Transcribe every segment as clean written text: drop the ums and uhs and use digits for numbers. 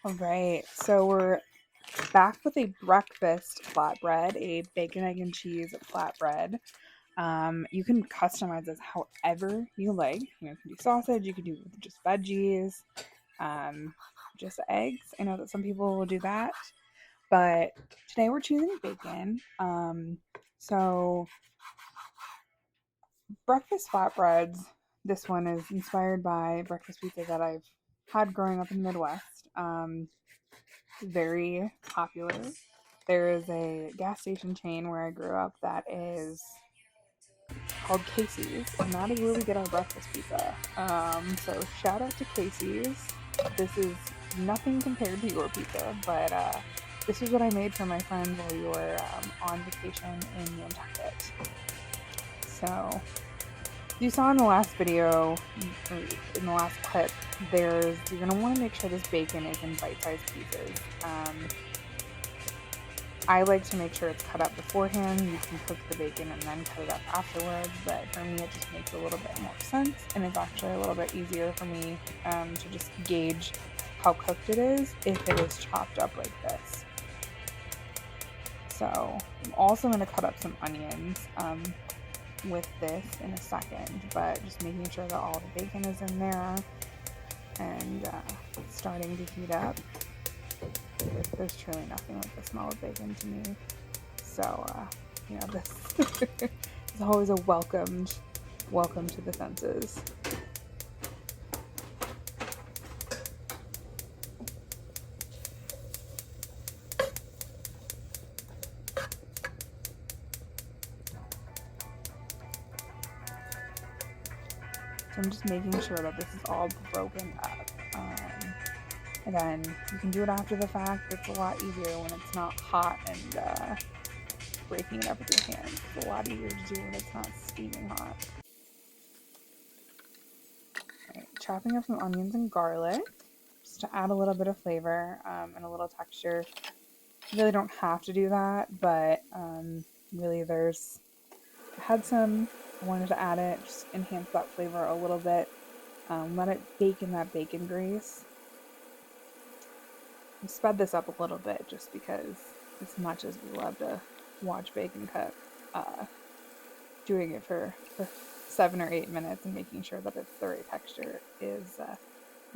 All right, so we're back with a breakfast flatbread, a bacon, egg, and cheese flatbread. You can customize this however you like. You can do sausage, you can do just veggies, um, just eggs. I know that some people will do that, but today we're choosing bacon. So breakfast flatbreads. This one is inspired by breakfast pizza that I've had growing up in the Midwest. Very popular. There is a gas station chain where I grew up that is called Casey's, and that is where we get our breakfast pizza. So shout out to Casey's. This is nothing compared to your pizza, but this is what I made for my friend while we were on vacation in Nantucket. So you saw in the last video, or in the last clip, you're gonna want to make sure this bacon is in bite-sized pieces. I like to make sure it's cut up beforehand. You can cook the bacon and then cut it up afterwards, but for me it just makes a little bit more sense, and it's actually a little bit easier for me to just gauge how cooked it is if it is chopped up like this. So I'm also going to cut up some onions with this in a second, but just making sure that all the bacon is in there and starting to heat up. There's truly nothing like the smell of bacon to me. So, this is always a welcome to the senses. So I'm just making sure that this is all broken up. Again, you can do it after the fact. It's a lot easier when it's not hot and breaking it up with your hands. It's a lot easier to do when it's not steaming hot. Right, chopping up some onions and garlic just to add a little bit of flavor and a little texture. You really don't have to do that, but really I had some, I wanted to add it, just enhance that flavor a little bit. Let it bake in that bacon grease. I sped this up a little bit just because, as much as we love to watch bacon cook, doing it for 7 or 8 minutes and making sure that it's the right texture is a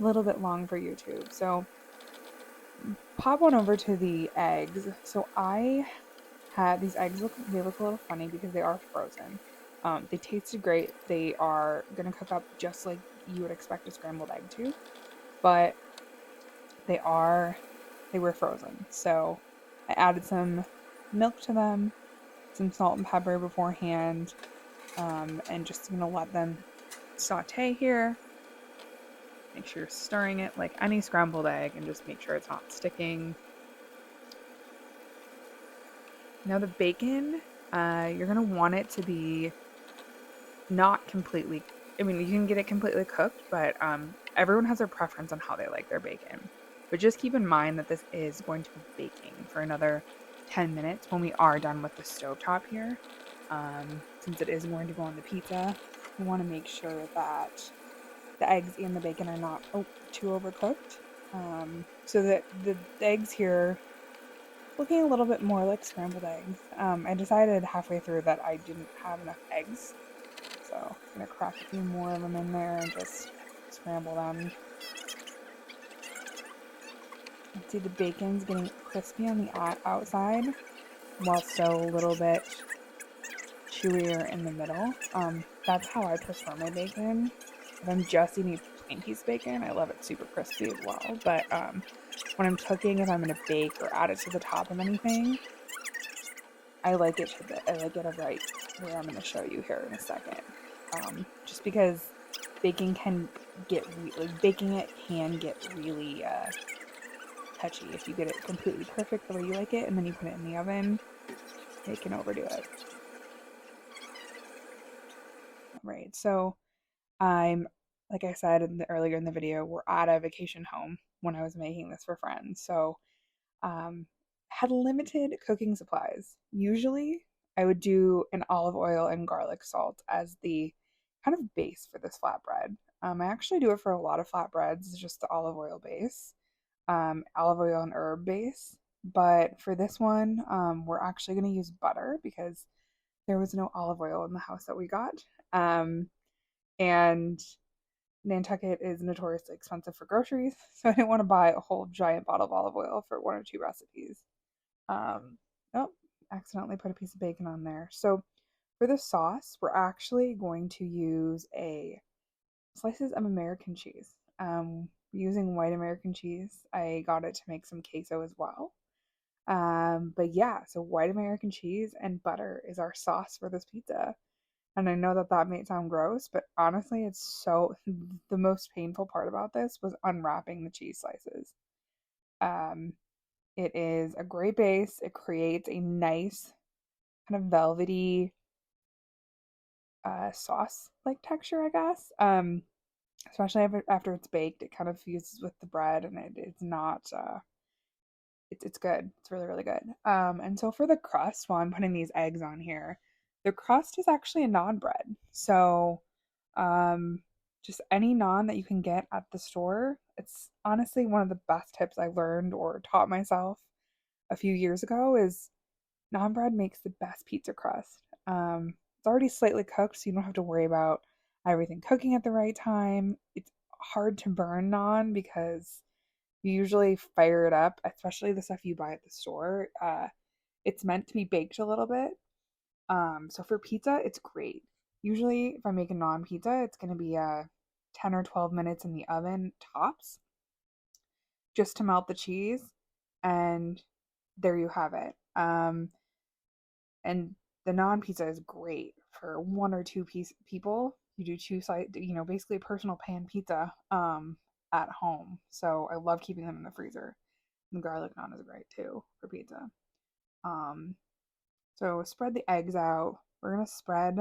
little bit long for YouTube. So pop on over to the eggs. So I had these eggs look a little funny because they are frozen. They tasted great. They are gonna cook up just like you would expect a scrambled egg to, but they were frozen. So I added some milk to them, some salt and pepper beforehand, and just gonna let them saute here. Make sure you're stirring it like any scrambled egg and just make sure it's not sticking. Now the bacon, you're gonna want it to be not completely, I mean, you can get it completely cooked, but everyone has their preference on how they like their bacon. But just keep in mind that this is going to be baking for another 10 minutes when we are done with the stovetop here. Since it is going to go on the pizza, we want to make sure that the eggs and the bacon are not too overcooked. So that the eggs here looking a little bit more like scrambled eggs. I decided halfway through that I didn't have enough eggs, so I'm gonna crack a few more of them in there and just scramble them. Let's see, the bacon's getting crispy on the outside, while still a little bit chewier in the middle. That's how I prefer my bacon. If I'm just eating plain piece bacon, I love it super crispy as well. But when I'm cooking, if I'm gonna bake or add it to the top of anything, I like it right where I'm gonna show you here in a second. Just because baking can get baking it can get really touchy if you get it completely perfect the way you like it, and then you put it in the oven, it can overdo it. Right. So I'm, like I said earlier in the video, we're at a vacation home when I was making this for friends. So had limited cooking supplies. Usually I would do an olive oil and garlic salt as the kind of base for this flatbread. I actually do it for a lot of flatbreads, just the olive oil base. olive oil and herb base. But for this one, we're actually going to use butter because there was no olive oil in the house that we got. And Nantucket is notoriously expensive for groceries, so I didn't want to buy a whole giant bottle of olive oil for one or two recipes. Um, oh, accidentally put a piece of bacon on there. So for the sauce, we're actually going to use a slices of American cheese. Using white American cheese, I got it to make some queso as well. But yeah, so white American cheese and butter is our sauce for this pizza. And I know that that may sound gross, but honestly, it's so the most painful part about this was unwrapping the cheese slices. Um, it is a great base. It creates a nice kind of velvety sauce like texture, I guess. Especially after it's baked, it kind of fuses with the bread, and it's not it's good. It's really really good. And so for the crust, while I'm putting these eggs on here, the crust is actually a naan bread. So um, just any naan that you can get at the store. It's honestly one of the best tips I learned or taught myself a few years ago is naan bread makes the best pizza crust. It's already slightly cooked, so you don't have to worry about everything cooking at the right time. It's hard to burn naan because you usually fire it up, especially the stuff you buy at the store. It's meant to be baked a little bit. So for pizza, it's great. Usually, if I make a naan pizza, it's going to be 10 or 12 minutes in the oven tops just to melt the cheese. And there you have it. And the naan pizza is great for one or two people. You do two side, basically personal pan pizza at home. So I love keeping them in the freezer. And the garlic naan is great too for pizza. Um, so spread the eggs out. We're gonna spread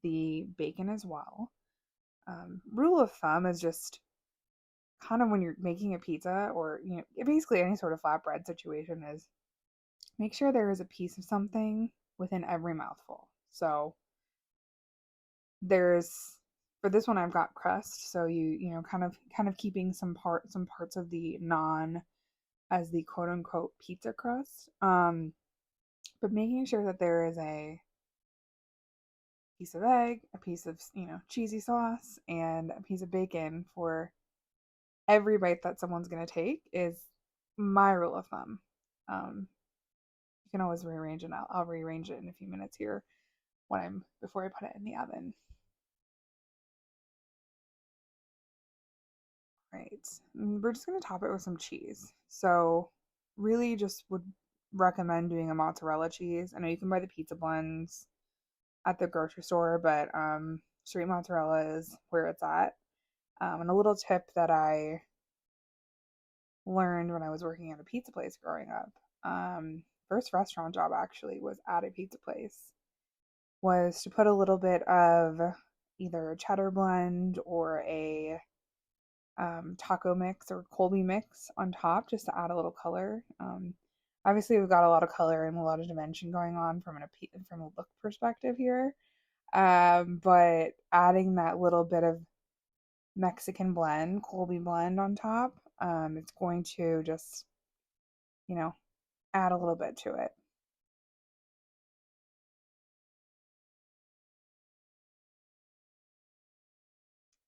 the bacon as well. Rule of thumb is just kind of when you're making a pizza or basically any sort of flatbread situation is make sure there is a piece of something within every mouthful. So there's for this one I've got crust, so kind of keeping some parts of the naan as the quote unquote pizza crust. But making sure that there is a piece of egg, a piece of cheesy sauce, and a piece of bacon for every bite that someone's gonna take is my rule of thumb. You can always rearrange it. I'll rearrange it in a few minutes here before I put it in the oven. Right. We're just gonna top it with some cheese. So really just would recommend doing a mozzarella cheese. I know you can buy the pizza blends at the grocery store, but straight mozzarella is where it's at. And a little tip that I learned when I was working at a pizza place growing up. First restaurant job actually was at a pizza place. Was to put a little bit of either a cheddar blend or a taco mix or Colby mix on top just to add a little color. Obviously, we've got a lot of color and a lot of dimension going on from a look perspective here. But adding that little bit of Mexican blend, Colby blend on top, it's going to just, you know, add a little bit to it.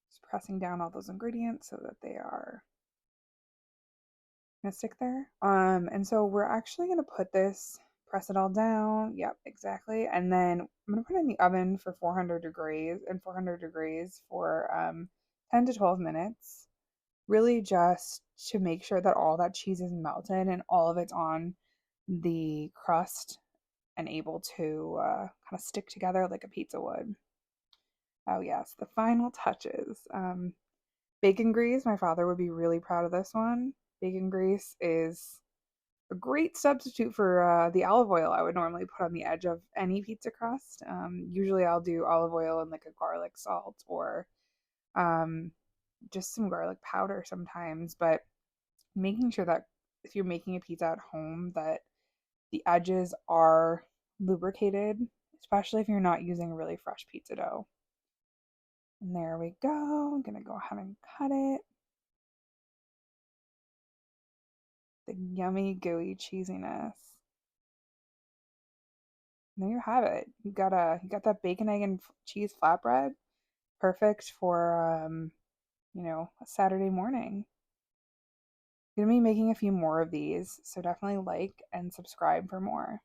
Just pressing down all those ingredients so that they are gonna stick there. And so we're actually gonna press it all down. Yep, exactly. And then I'm gonna put it in the oven for 400 degrees for 10 to 12 minutes. Really just to make sure that all that cheese is melted and all of it's on the crust and able to kind of stick together like a pizza would. Oh yes, the final touches. Bacon grease. My father would be really proud of this one. Bacon grease is a great substitute for the olive oil I would normally put on the edge of any pizza crust. Usually I'll do olive oil and like a garlic salt or um, just some garlic powder sometimes. But making sure that if you're making a pizza at home, that the edges are lubricated, especially if you're not using a really fresh pizza dough. And there we go. I'm gonna go ahead and cut it. the yummy, gooey cheesiness. And there you have it. You got that bacon, egg, and cheese flatbread. Perfect for a Saturday morning. I'm gonna be making a few more of these, so definitely like and subscribe for more.